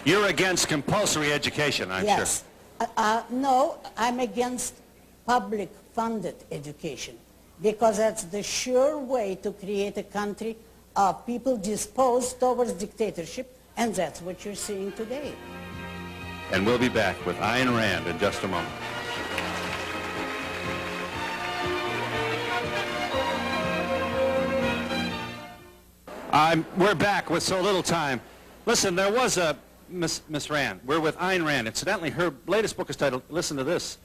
You're against compulsory education, I'm sure. Yes. No, I'm against public-funded education because that's the sure way to create a country of people disposed towards dictatorship, and that's what you're seeing today. And we'll be back with Ayn Rand in just a moment. We're back with so little time. Listen, there was a Miss Rand. We're with Ayn Rand. Incidentally, her latest book is titled, listen to this,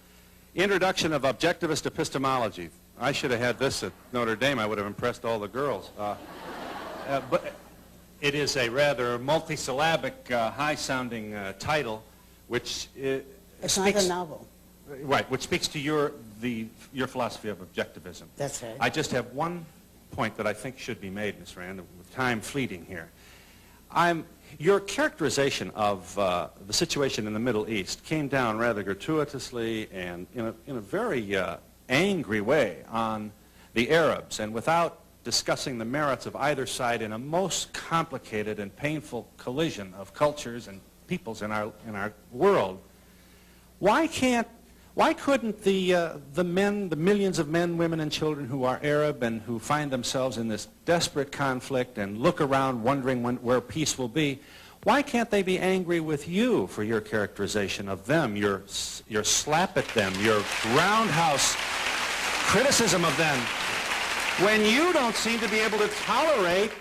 Introduction of Objectivist Epistemology. I should have had this at Notre Dame. I would have impressed all the girls. But it is a rather multisyllabic, high-sounding title, which It's not a novel. Right, which speaks to your philosophy of objectivism. That's right. I just have one point that I think should be made, Ms. Rand, with time fleeting here. Your characterization of the situation in the Middle East came down rather gratuitously and in a very angry way on the Arabs, and without discussing the merits of either side in a most complicated and painful collision of cultures and peoples in our world. Why couldn't the millions of men, women, and children who are Arab and who find themselves in this desperate conflict and look around wondering where peace will be, why can't they be angry with you for your characterization of them, your slap at them, your roundhouse criticism of them, when you don't seem to be able to tolerate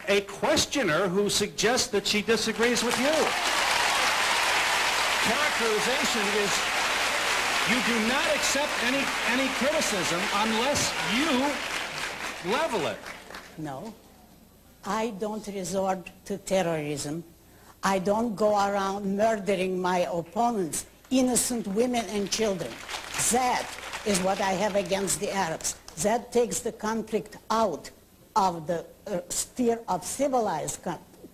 a questioner who suggests that she disagrees with you? Characterization is you do not accept any criticism unless you level it. No. I don't resort to terrorism. I don't go around murdering my opponents, innocent women and children. That is what I have against the Arabs. That takes the conflict out of the sphere of civilized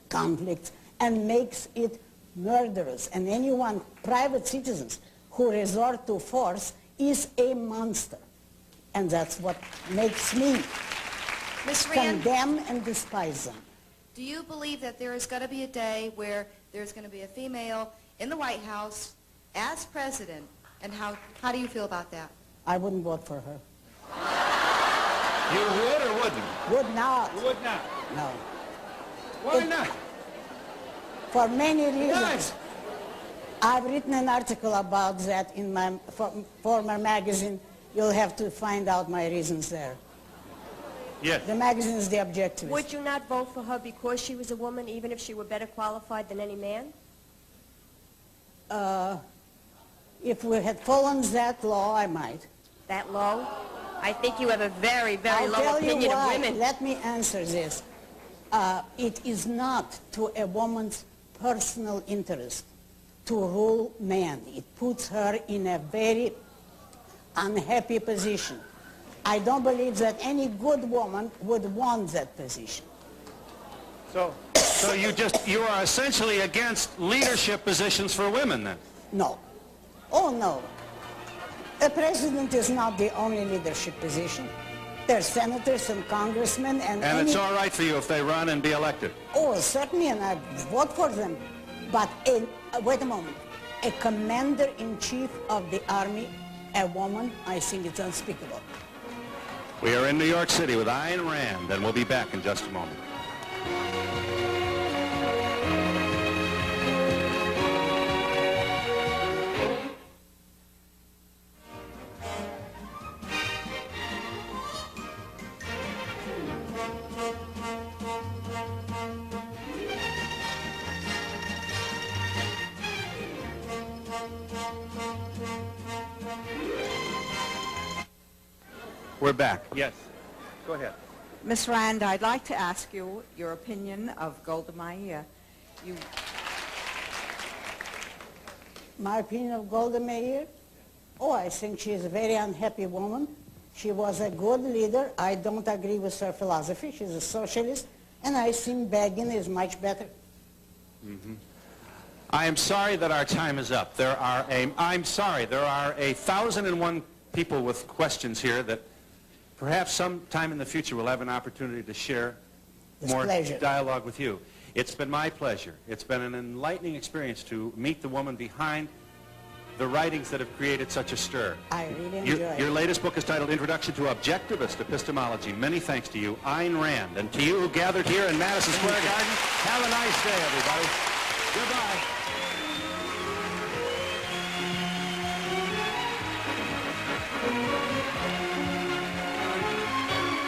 conflicts and makes it murderous. And anyone, private citizens, who resort to force is a monster. And that's what makes me condemn and despise them. Do you believe that there is going to be a day where there's going to be a female in the White House as president? And how do you feel about that? I wouldn't vote for her. You would or wouldn't? Would not. You would not? No. Why not? For many reasons. I've written an article about that in my former magazine. You'll have to find out my reasons there. Yes. The magazine is The Objectivist. Would you not vote for her because she was a woman, even if she were better qualified than any man? If we had followed that law, I might. That low? I think you have a very, very low opinion of women. Let me answer this. It is not to a woman's personal interest to rule man. It puts her in a very unhappy position. I don't believe that any good woman would want that position. So you are essentially against leadership positions for women then? No. Oh, no. A president is not the only leadership position. There's senators and congressmen and it's all right for you if they run and be elected? Oh, certainly, and I vote for them. But, wait a moment, a commander-in-chief of the army, a woman, I think it's unspeakable. We are in New York City with Ayn Rand, and we'll be back in just a moment. We're back. Yes. Go ahead. Ms. Rand, I'd like to ask you your opinion of Golda Meir. My opinion of Golda Meir? Oh, I think she is a very unhappy woman. She was a good leader. I don't agree with her philosophy. She's a socialist, and I think Begin is much better. Mm-hmm. I am sorry that our time is up. I'm sorry, there are 1,001 people with questions here that perhaps sometime in the future we'll have an opportunity to share more dialogue with you. It's been my pleasure. It's been an enlightening experience to meet the woman behind the writings that have created such a stir. I really enjoy it. Your latest book is titled Introduction to Objectivist Epistemology. Many thanks to you, Ayn Rand. And to you who gathered here in Madison Square Garden, have a nice day, everybody. Goodbye.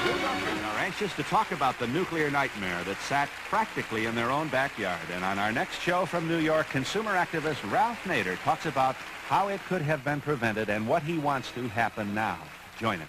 Good doctors are anxious to talk about the nuclear nightmare that sat practically in their own backyard. And on our next show from New York, consumer activist Ralph Nader talks about how it could have been prevented and what he wants to happen now. Join us.